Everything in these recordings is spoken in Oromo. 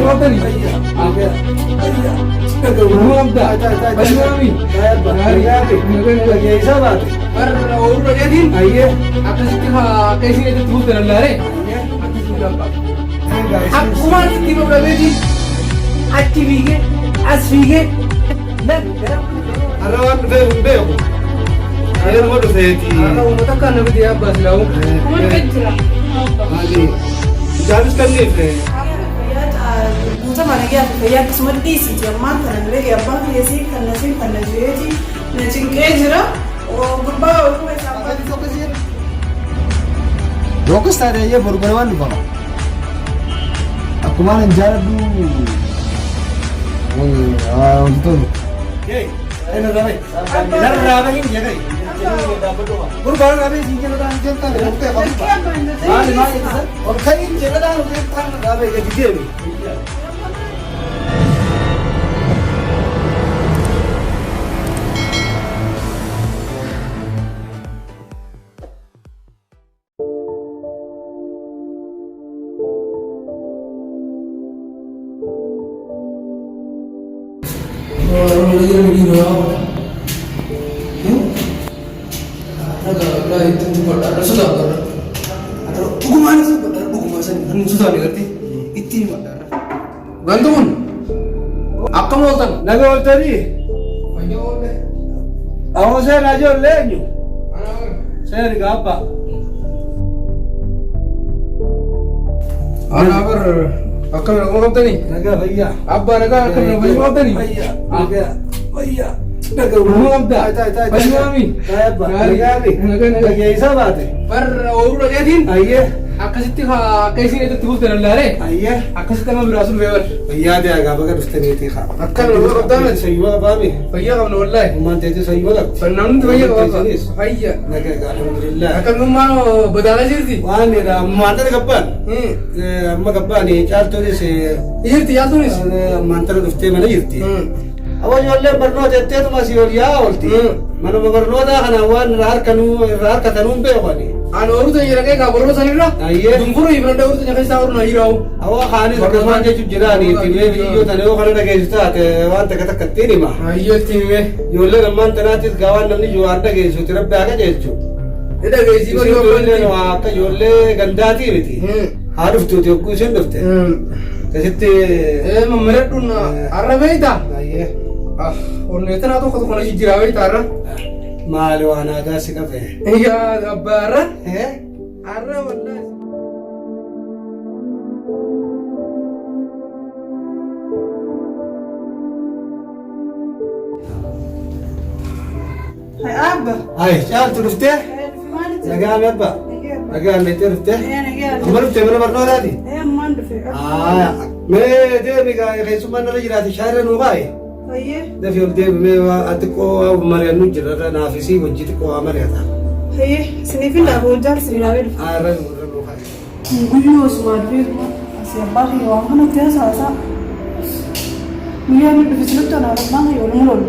وطني هو أبدأ بسمامي يا إسابات أر أورو جدين أيه أكسيتها كيسين تدخل تنلاري أكما تكتب بلادي أكتبيه أسفيه لا أروان بيو أنا ما رفيتي أنا ومتكلم بدي أبغى أسلو ما نحجله هذه جالس كنيف Buta mana dia ya semua diisi jaman kan lagi apa dia sih kan jadi nanti kejera oh berbawa aku sampai di fokus ya fokus tadi ya bergurauan lupa aku mana jalan dulu untuk ini ramai ramai ini ya kai bergurauan ramai sih jalan jalan oke kamu mana itu sir और कहीं जगह ना उसे थान ramai ke video ni Gantungan. Akka moltan. naga oltani awon saya najo lenyu saya diga apa Ana ber akka moltan ni. naga भैया Abba naga akka moltan ni. भैया naga भैया naga Rumah abda. Bashmami. naga naga ये ऐसा बात है पर औरो जदीन आइए akkasitti kaysin tadkhul tanlare आइए akkasitti ma birasul beewal भैया दे आगा बगर उसते नहीं थी खा akka no qadama सही वाला बाबी fayya qabna wallahi मान तेरे सही वाला fannaan fayya fayya naga alhamdulillah akka numano badala jirti waan ira maanta gabban amma gabbani chaarto dise jirti yaatunis maanta dufte mana jirti awan yolle barno jette to masi oliya olti mano barno da kana wan rar katanu be khani an oru to yirake ka borro sanira Ayye. dunguru ibranda oru to nyaka saur na hiraw awa khani zakman je jirani tibe video tane o khana dage sta te wan ta kata kattini ma ayyo timme yolle man tanatis gawan namni jo arda ge su tirabbe aga jechu eda ge jibo yolle no akka yolle gandati miti haruf tu te ku sen dufte kasitte mameradun arabeita ayye ah onnetana to khona jirawe tara maali wana ga sikafe ya abara eh arra wallahi hai abba ay chaal tu dufte fi mana naga mebba naga me te dufte naga amar dufte mana barno dadi manda fi me de mi ga khaysu man rajirati shahra nu gai haye da fi de me wa atko mariya nu jirara nafisi wajit ko amariya ta haye sinifin da ho jar sinawel ara nu gai gullo smart bi asi bahi wa hanu te sa miya mi bi sinutta na ma yo mulol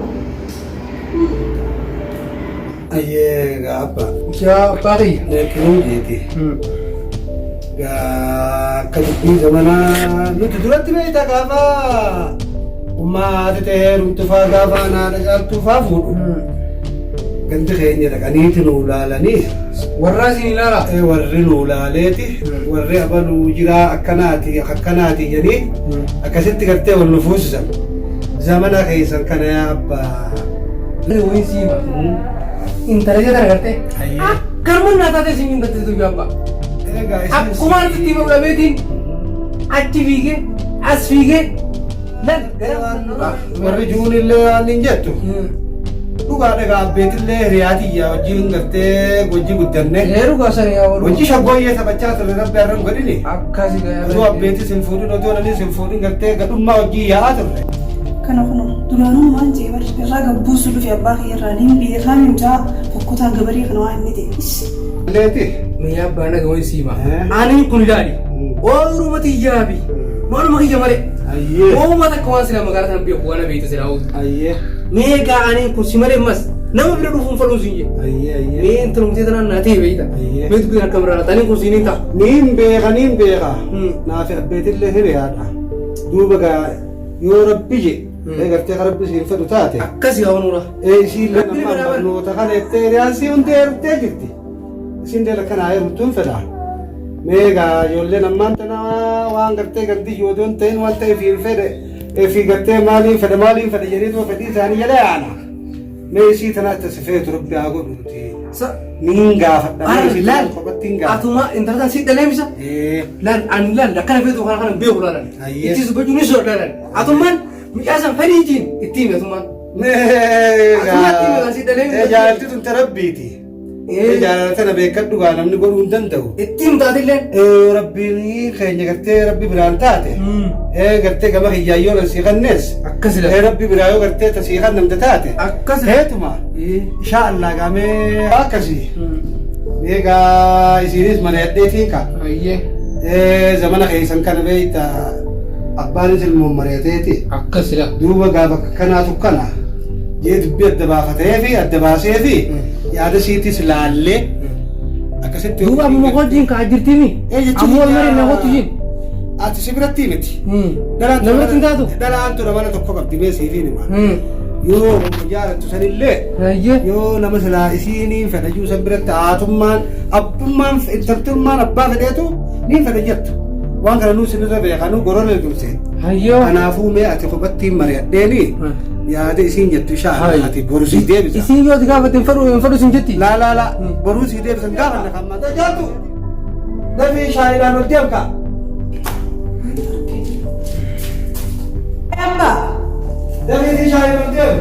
aye ga apa ya bari ne kunu jeti ga kadi zamana nu durati me ta ga ba umma te runtufa ga ba na da tufa fudu ganti khenya da kaniti nu lalani warrasin ilala warri nu laleti warri abalu jira akkanati yani akasitti garte wal nufus zamana kaysan kana ya abba wai sima intara jara garte ayye karmun nata te singin gatte tu abba akkuma titti ma betin attivige asfige lan warri juunille anin jettu dhugaa dhagaa abbeetillee hiriyaatiyya wajjin gartee wajji guddanne heeru gaasani yaa walu wajji shaggooyyee taphachaa turre rabbi arran godhini akkasi osoo abbeetis hin fuudhin otoo nanis hin fuudhin gartee gadhummaa wajjii yaa'aa turre kana kuno duraanuu waan jeebar irraa gabbuusu dhufe abbaa irraa nin beekaa minjaa fokkotaa gabarii kana waan inni ta'e leeti me abba na gawai sima ani kun dadi oru mati yabi non ma kiya mare ayyee o mata kawan sila magara tan biyo wana beita sila o ayyee me ga ani kun simare mas nama bila du fun falu sinje ayyee me entrum te tan na te beita me tu kan kamera tani kun sinita niin beeka naafi abbeetillee hiriyaadha دوبا يا ربي جي قلت يا ربي سين فتاتي كسي هونورا اي شيء لما نو تخلي تيريان سي اون دير تجرتي سين دير كان عاير تون فدا ميغا يولي لما انت وان قلت قلت يودون تين وانت في الفدا في قلت مالي فدا جريد وفدي ثاني لا انا ماشي تنا تسفيت ربي اقول مين قافت لا اتوما انت لا سيد لامسا لا ان لا كان في دخان كان بيقول لا يتي سبجو نسو لا اتوما ميازم فريجين التيم اتوما ميغا سيد لامسا جالتي تربيتي جالتنا بيكدو غانم نقول ندندو التيم دادلن ربي خيني قرتي ربي برانتاتي قرتي كما هي يولا سيغنس اكسل ربي برايو قرتي تسيغن نمدتاتي اكسل هيتما ان شاء الله قامي اكسي ميغا يسيريس من يديتيكا ايه زمان خيسن كان بيتا أقبال الممريتي اكسل دوبا قابك كناتو كنا جيت بيت دبافتي في الدباسي في يا سيتي سلالي أكسيت دوبا مقولين كاجرتيني امول مري نغوتين ati sibirati miti namatti ndaatu dalantu namana tokko qabdi beesi fiini ma yoo jaara tusanille yoo nama sala isini fedaju sabirata atumman abbumman intertumman abba fedetu ni fedajattu waan kana nu sinira be kanu gorole gumse hayyo anaafu me ati qobatti mariyadeni yaade isin jettu sha ati borusi deebisa isin yoo digaafatin fadu sin jetti la borusi deebisa gaafanna kamma tajatu dafi shaayidan deemka أبا دفي دي شاي مردم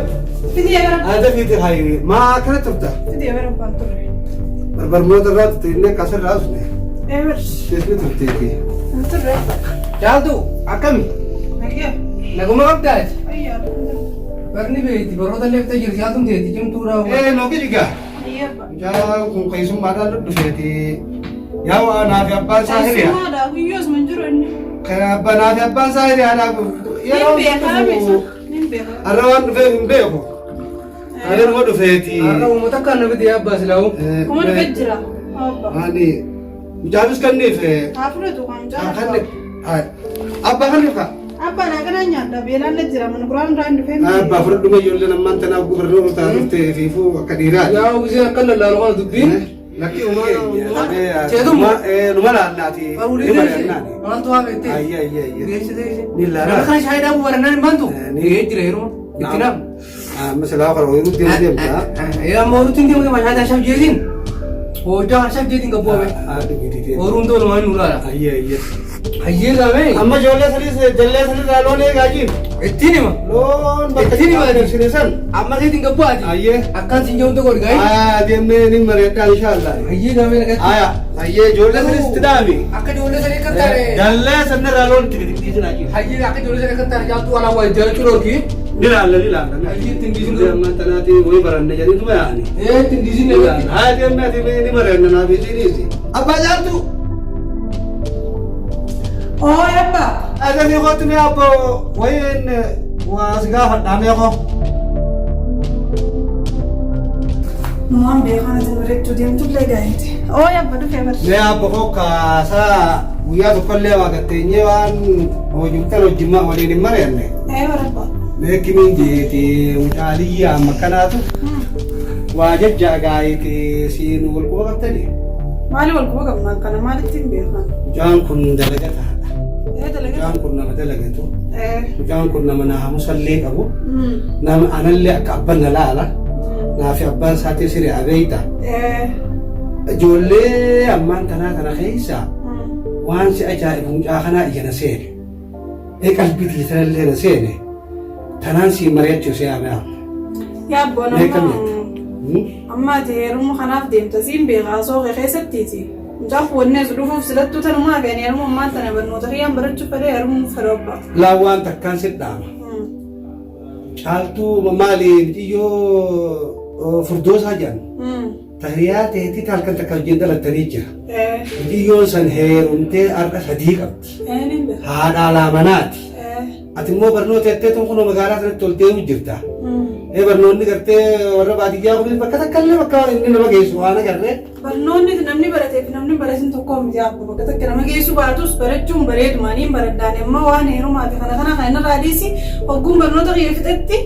فيدي يا رب هذا في دي هاي ما كانت تبدا فيدي يا رب بانتوري برموت الرات تينك كسر راسني ايش كيف تبتيكي بانتوري جالدو akami هيا naguma qabdaaj هيا barni beeti baroota leefta jirti haatun teeti jimtuura eh no kijiga هيا با jaa kun kaisum madan dufeeti yaa wa na fi abban sahiriya ما دا ويوز من جروني kana abban na fi abban sahiriya na arrawan dufe mbeko ayen wo dufeeti arra umata kan nabi diya abbas law كمان فجرة أبا hani mujabis kan nife عفرتو كان kan جارة abba kan nifa أبا أنا كنا نيادا بيلان لجرا من قرآن ران دفهم abba furdu me yolle namman tana gubernur ta dufte fifu kadira yaa ugise akkalla laalqana dubbiin laki Cedumma. numala nati maaltu haa beekte ayya geessite Nilla. nama kana shaayidaa bubarannan hin bantu Ni. jira yeroo itti nam مثلا اخر ويرد يمتا yaa moorutin deemu kama shaayidaa shaf jeetin hojjaa shaf jeetin qabboome horuun toolu maan nuraadha hayyee gaamee اما جولة سليس جلة سليس لون ايه قاجين ittiin hima لون ittiin hima سليسان amma seetin qabboati hayyee akkaan sin jehuun tokko dhigaay ديمني نمريتا ان شاء الله hayyee gaamee nagatti hayyee جولة سليس تدامي akka ijoollee sadii kan taane جلة سنة لون تكتيجين اجين hayyee akka ijoollee sadii kan taane jaaltu alaa waa jaalachuu dhorkii نلعب hayyee ittiin diisin لما تناتي وي برن جاني تو يعني ittiin diisin nagatti هذه ما تبي نمرنا نبي تنيسي ابا جاتو أوه يا أبا هذا في خطني ابو وين واسقاف الدامي اخو مهم بيخانة المريض تديم تبلي دايتي أوه يا أبا دفع برش يا ابو خوكا سا ويا كل وقت نيوان وجبتنا الجماعه ولين مريم أيوة ربا لكن من جيتي وتعالي مكاناته واجب جاغايتي سين والقوه تاني مالي والقوة قبل كان مالي تيم بيخان جان كن دلقتها إيه جان دلقة كنا مدلقته إيه جان كنا منها مصلي ابو نام انا اللي اكبرنا لا نافي أبان ساتي سري عبيتا إيه جولي أمان تنا خيسا وان سي أجائب مجاخنا إجانا سيني إيه قلبي تلتنا اللي نسيني تنان سي مريتشو سيامي يا أبو إيه كم أنا أما تهرم خناف ديم تسيم بيغاسو غي سبتيتي مجاف والناس لوفو سلطو تنما كان يرمو ما تنا بنو تخيام برجو فلي يرمو فروبا لا وان تكان سيدام شالتو ممالي بتيجو فردوس هجان تهريات هتي تالكن تكالجين دل التريجة إيه بتيجو سنهير ونتي أرقى صديق إيه نبي هذا على منات إيه أتمو برنو تيتي تنخنو مغارات نتولتي وجرتا barnoonni gartee warra baadiyyaa kunis bakka takka illee bakka inni nama geessu waan agarree. Barnoonni namni barateef namni baratin tokko miti abbo bakka takka nama geessu baatus barachuun bareedumaaniin baradhaan immoo waan heerumaati kana kan irraa dhiisi hogguun barnoota kiyya fixetti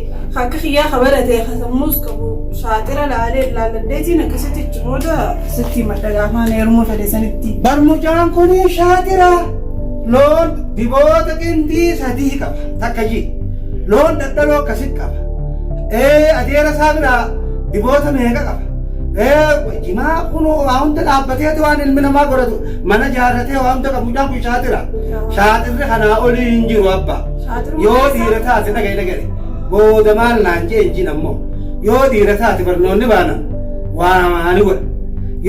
akka kiyyaa ka baratee sammuus qabu shaaxira laalee laalladdeetiin akkasitti booda sitti madda heeruma fedhe sanitti. Barmucaan kun shaaxira loon diboota qindii sadii qaba takka jii loon dadhaloo akkasitti qaba. Adeera isaa biraa diboota meeqa qaba. Jimaa kun waa hunda dhaabbateeti waan ilmi namaa godhatu mana jaarratee waa hunda qabu mucaan kun shaaxira. Shaaxirri kanaa olii hin jiru abba. Yoo dhiira taate dhagaye booda maal naan jee hin ammoo yoo dhiira taate barnoonni baana waa maani godha.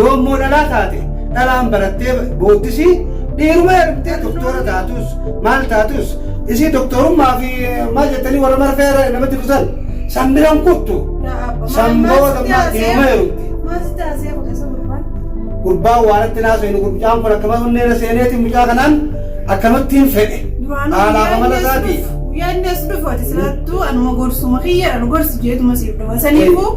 Yoo immoo dhalaa taate dhalaan barattee booddisii dhiiruma ergitee doktora taatus maal taatus isii doktorummaa fi maal jettanii warra marfeera namatti kutan. Sambiran kuttu samboota dhiiruma ergiti. Gurbaan waan itti naasoo inni mucaan kun akkama hundeera seeneeti mucaa kanaan akkamittiin fedhe. Haalaaf amala isaati. Yaadni as dhufaati silaattuu anuma gorsuma kiyya anu gorsi jeetuma siif dhufa. Saniifuu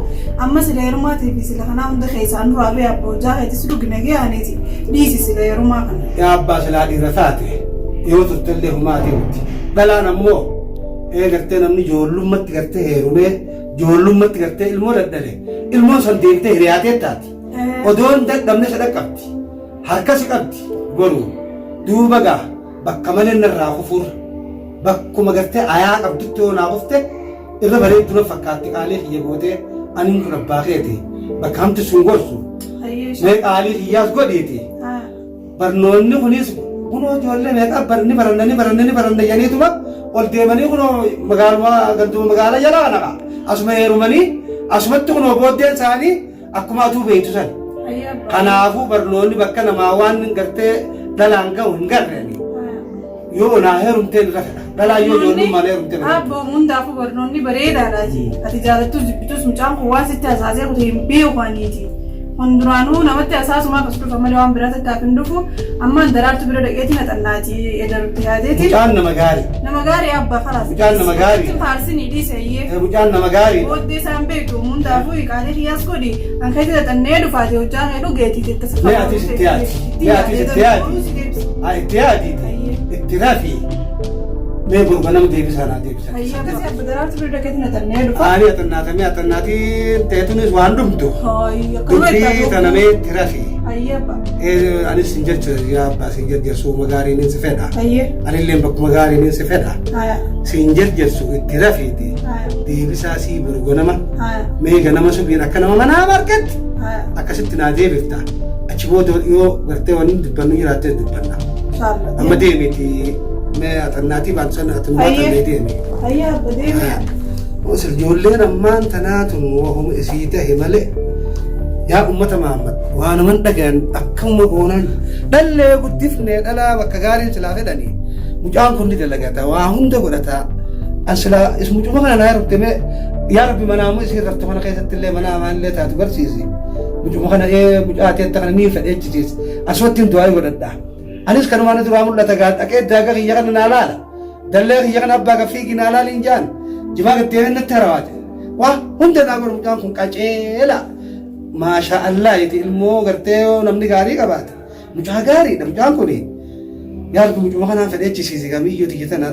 amma sila heerumaatii fi sila kanaa hunda keessaan duraa bee abboo jaaheetis dhugnagee aneeti dhiisi sila heerumaa kana. Yaa abbaa silaa dhiira taate yoo turtellee humaatii miti. Dhalaan ammoo gartee namni ijoollummaatti gartee heerumee ijoollummaatti gartee ilmoo daddale ilmoon san deemtee hiriyaatee taati. Odoon dadhabne sadaq qabdi harkasi qabdi goruu duuba gaa bakka malee narraa kufuur bakkuma gartee ayaa qabdutti yoo naa kufte irra bareedduna fakkaatti qaalee kiyya gootee aniin kun abbaa keeti bakka hamti sun gorsu mee qaalii kiyyaas godheeti barnoonni kunis kunoo ijoollee meeqa baranna janiituma ol deemanii kunoo magaalaa jalaa naqa asuma heerumanii asumatti kunoo booddeen isaanii akkuma atuu beektu san. Kanaafuu barnoonni bakka namaa waan gartee dhalaan ga'u hin garreeni. Yoo naa heerumtee irra fedha. Dhalaa yoo ijoollummaan heerumtee irra. Abbo hundaafuu barnoonni bareedaadhaati. Ati jaalattus dubbitus mucaan kun waan sitti asaasee kutee hin beekaniiti. Hunduraanuu namatti asaasumaa akkas dhufa malee waan biraa takkaaf hin dhufu amma daraartu bira dhaqeetii naxannaati edarutti yaadeeti. Mucaan nama gaarii. Nama gaarii abbaa faraas. Mucaan nama gaarii. Faarsinii dhiiseyyee. Mucaan nama gaarii. Booddee isaan beektu hundaafuu qaalee kiyyaas godhi kan keessa naxannee dhufaate hojjaan heduu geetiiti akkasii. Mee atis itti yaadi. Mee atis itti yaadi. Itti yaadi. Itti rafii. Mee burba nama deebisaa naa deebisaa. Akkasii abba daraartu bira dhaqeetii naxannee dhufa. Axannaatii teetunis waan dhumtu. Dubbii tana mee itti rafii. Anis sin jecha yaa abbaa sin jarjarsu magaariin si fedha. Anillee bakkuma gaariin si fedha. Sin jarjarsu itti rafiiti. Deebisaa sii burgo nama. Mee ganama subiin akka nama manaa margatti. Akkasitti naa deebifta. Achi booda yoo gartee waan dubbannu jiraattee dubbanna. Amma deemiti. Mee axannaatii baan sana atumaa tanee deemi. Abba deemi. Ijoolleen ammaan tanaatun wahuma isii ta'e malee yaa ummata Muhammad waanuman dhagayan akkuma goonan dhallee guddifnee dhalaa bakka gaariin silaa fedhanii mucaan kun ni dalagata waa hunda godhata asla ismucuma kana naa rubteme yaa rabbi manaamu isii raftu kana keessatti illee manaa maallee taatu barsiisi mucuma kana mucaateetta kana niin fedheechisiis asumatti hin du'aa godhadhaa anis kanumaan duraa mul'ata dhaqee daagaa kiyya kana naa laala dallee kiyya kana abbaa gaffii naa laaliin jaan jimaa gattee natti harawaate waa hunda naa godhu mucaan kun qaceela. Masha Allah itu ilmu gartee namni gaarii qabaata mucaa gaariidha mucaan kun yaadu mucuma kanaan fedhee chisiise kamiyyuu tiyyatana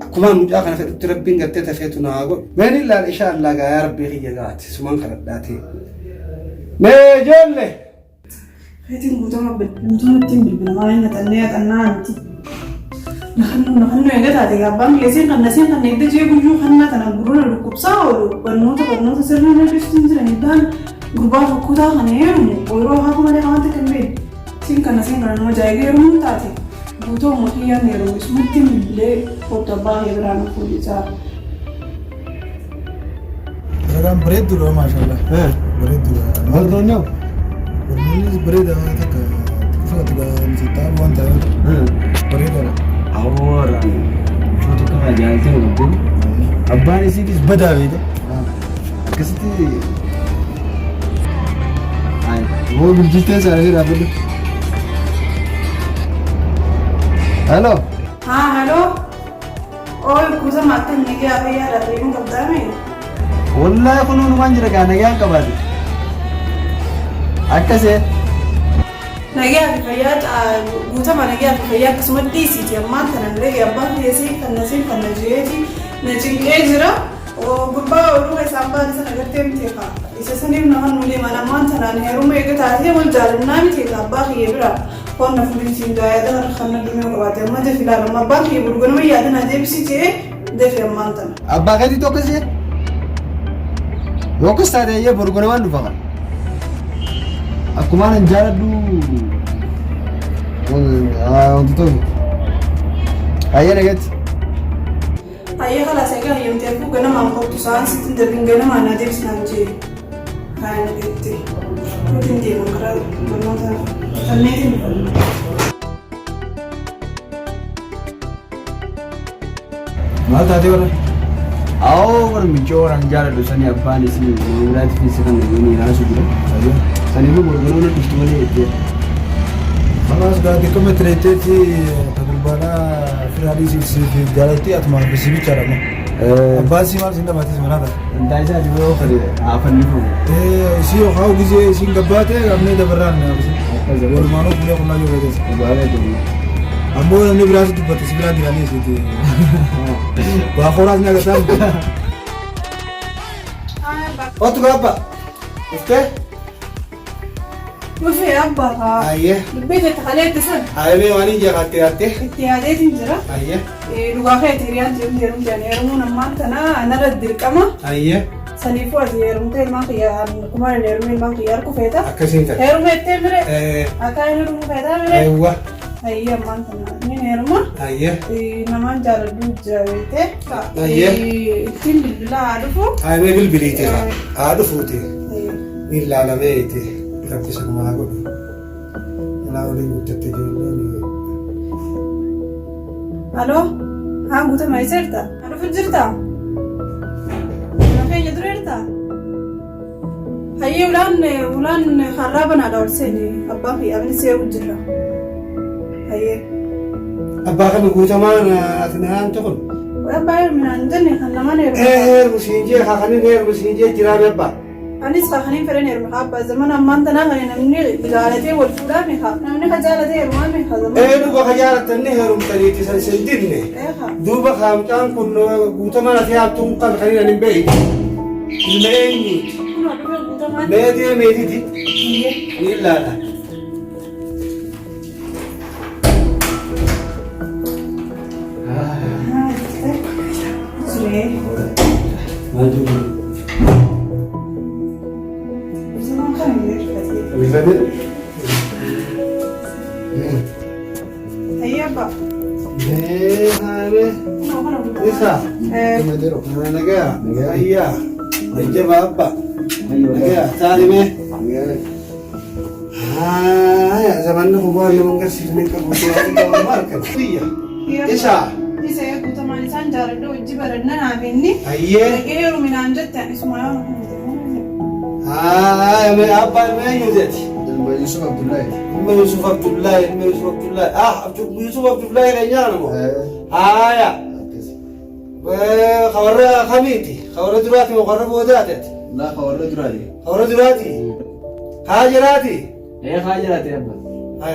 akkuma mucaa kana fedhutti rabbiin gartee tafeetu naa godhu meen illaan insha Allah gaa rabbii kiyya gaati sumaan kadhadhaati mee ijoollee feetiin guutumatti hin bilbila maaliin naxannee xannaanti naannoo eegataate abbaan keesseen kan nasiin kan eegda jee guyyuu kannaa tana gurura dhukkubsaa oolu barnoota sirrii nadiiftiin jiranii daan gurbaa fakkuutaa kana heerumu ooyiroo hafu malee hawaanta kan beeku siin kana nama jaayigee heerumuu taate guutuu mootiyyaan heerumu isumutti bilbilee kottu abbaa heeraan fuudhisaa. Ragaan bareeddudha maashaallah. Bareeddudha. Maal doonyaa? Barnoonnis bareeda waan takka xiqqooti gaa'umsitaa waan ta'eef bareedadha. Awwaaraan uffata kana jaallatee waliin abbaan isiitis badaa beekta. Akkasitti वो बिल्कुल सारे रात में हेलो हाँ हेलो और कुछ माते नहीं क्या भैया रात में कब तक में Wallahi kunuunumaan jira gaa nagaan qabaate. Akkasee. Nagaa fi fayyaa guutama nagaa fi fayyaa akkasuma dhiisiiti ammaan kana illee abbaan dhiyeessii kan na jireeti na cinqee jira. Gurbaa ooluu isaan baane sana gartee miti isa saniif nama nulee mana ammaan tanaan heeruma eega taatee wal jaalannaa miti abbaa kiyyee bira qonna fulitiin gaayada kan na dhumee qabaate amma defi ilaalama abbaa kiyyee burgonama yaada na deebisii jee defi ammaan tana. Abbaa gadi tokko jee yookas taatee iyyee burgonamaan dhufa kan. Akkumaan hin jaaladhu wanti tokko hayyee nagatti. Hayyee kalaas egaa hayyamtee fi ganamaan qoptu isaan sitti darbiin ganamaan na deebisnaan jee haaya nagatti nuti hin deeman karaa barnoota tanneetiin dhufanna. Maal taatee warra? Awoo warra michoo warraan jaaladhu sanii abbaan isin biraatti fi isa kan nageenii naasu jira. Sanii fi gurguroonni dhuftu malee jettee. Kanaas gaati akkuma tireetteetti tajaajila firaadii fi jaalatti atumaan bisi bichaadha. Abbaan si maal sin dhabaatis manaadha. Intaa isaa dhibee ofii haafanni fuudhu. Isii yookaan gisee isiin gabbaate qabnee dabarraan walumaanuu fuulee qonnaa yoo beekas. Ammoo namni biraas dubbate si biraa jiranii isiiti. Waa horaas ni agartaan. Otu gabba. Iftee? Wufee abbaa Ayyee. dubbii jecha kalee itti san Haayimee waan hin jeeqattee yaattee? itti yaadeetiin jira. Ayyee. Dhugaa fe'ate hiriyaan jiru heerumuu jedhanii heerumuun ammaan tana anarra dirqama. Ayyee. Saniifuu ati heerumtee ilmaan kiyyaa kumaan hin heerumee ilmaan kiyyaa harku feeta. Akkasiin ta'e. Heeruma ittee mire akka inni heerumuu feetaa mire. Eewwa. Hayyee ammaan tana inni heeruma. Ayyee. Namaan jaaladhu jabeete. Ayyee. Ittiin bilbilaa haa dhufu. Haayimee bilbiliite. Haa dhufuuti. Ni ilaalameeti. Rabbisa kumaa godhu. Anaa olii guddatte ijoolleen. Aloo? Haa guutama eesserta? Dhufu jirta? Nafeenya dureerta? Hayyee ulaan harraa banaadha ol seeni abbaa fi abni see'u jirra. Hayyee. Abbaa kami guutamaan ati naan tokko. Abbaa heeruminaan jenne kan namaan heerumu. Heerumu siinjee kaakanin heerumu siinjee jiraame abbaa. Anis kaakaniin fedhan heerumu abbaa zaman ammaan tanaa kan namni ilaalatee wal fuudhaa meeqa namni ka jaalatee heerumaa meeqa zaman. Duuba ka jaalattanni heerumtaniiti san isin dinne. Duuba kaamcaan kun guutamaan ati haabtuun kan kanin hin beeyi. Ilma eenyuuti? Kunoo dhufee guutamaan. Meetii meetiiti? Ni ilaala. Hayyee abbaa. Isa. Nagaa. Ayyaa. Ajjaba abba. Nagaa. Taalime. Zamanni hubaan nama agarsiisne qabu. Maal kan? Isa. Isa guutamaan isaan jaaladhu hojii baranna naaf inni. Hayyee. Dhaqee heeruminaan jette isuma yoo abbaan eenyu jetti? Ilma Yusuf Abdullahi. Ilma Yusuf Abdullahi. Yusuf Abdullahi keenyaan moo? Haaya. Kawarra kamiiti? Kawarra duraati moo kawarra boodaati? Laa kawarra duraati. Kawarra duraati? Kaa jiraati? Kaa jiraati abba.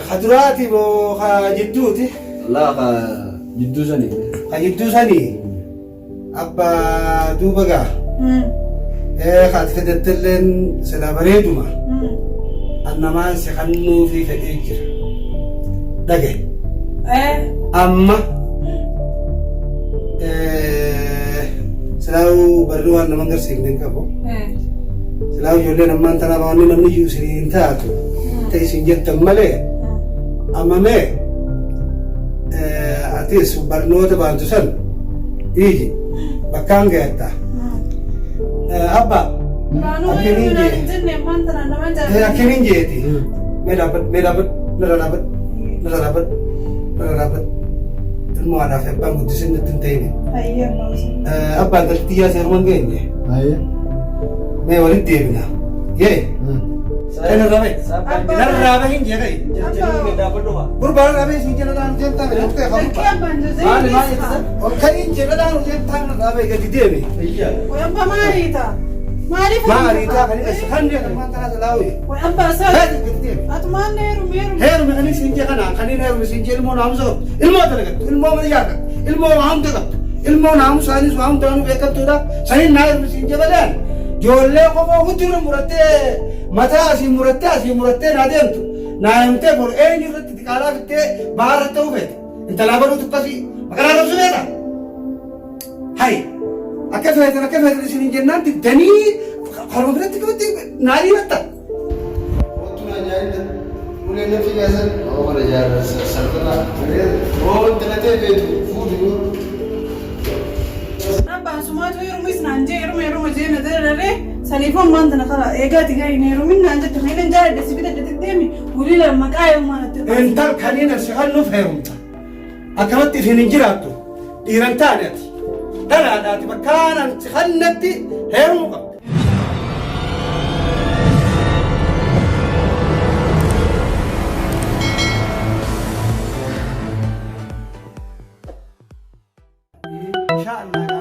Ka duraati moo ka jidduuti? Laa ka jidduu sanii. Ka jidduu sanii? Abba duuba gaa? Kaati fedhattilleen sila bareeduma. Annamaan si kannuu fi fedhee jira. Dhage. Amma silaa'uu barri waan nama agarsiifne hin qabu. Silaa'uu ijoolleen ammaan tanaa waan namni iyyuu isin hin taatu. Ta'e isin jettan malee. Amma mee atis barnoota baantu san dhiigi bakkaan ga'etta. Abba. Akkamiin jeeti? Mee dhaabbadhu. Ilma haadhaa fi abbaan guddisee nutti hin ta'ine. Abbaan galtii yaa seeruman geenye. Mee walitti deebina. Yee. Narraa bahin jee kai. Gurbaan narraa bahin siin jala daanu jentaa mere dhuftee qabu. Maali jettisa? Ol ka'iin jala daanu jentaa narraa bahin gadi deeme. Oyabba maaliita? maaliif maaliitaa kan isa kan deekan waan taraa laawee way abbaa isaa heeru giddeemi atumaan heerumeeru heeru kan isin jee kana kan inni heeru isin jee ilmoo naamusa qabdu ilmoo dalagattu ilmoo mayyaa qabdu ilmoo waamta qabdu ilmoo naamusaanis waamta nu beekamtuudha sanin naa heeru isin jee balaan joollee qofaa hujjura murattee mataa asii murattee naa deemtu naa himtee bor eenyu irratti xiqqaalaa fittee baara ta'uu feete intalaa baruu tuqqasii maqalaa qabsu beeta hay akka feetan isin jennaan diddanii harma biratti qabatti naalii batta ottuna nyaanida ulee nafi yaasan omara jaarra sarfana oo talatee beetu fuudhu abbaan sumaatu heerumis naan jee heeruma jee na dararee saniifoon maanta na kala eegaati gaarii na heerumin naan jette kan hin jaalladhe si bida deddeemi gulila maqaa heerumaa natti intal kaniin asi hannuuf heerumta akkamatti isin hin jiraattu dhiiran taane ati dhalaadhaati bakkaan si hannatti heerumuu qabda inshallah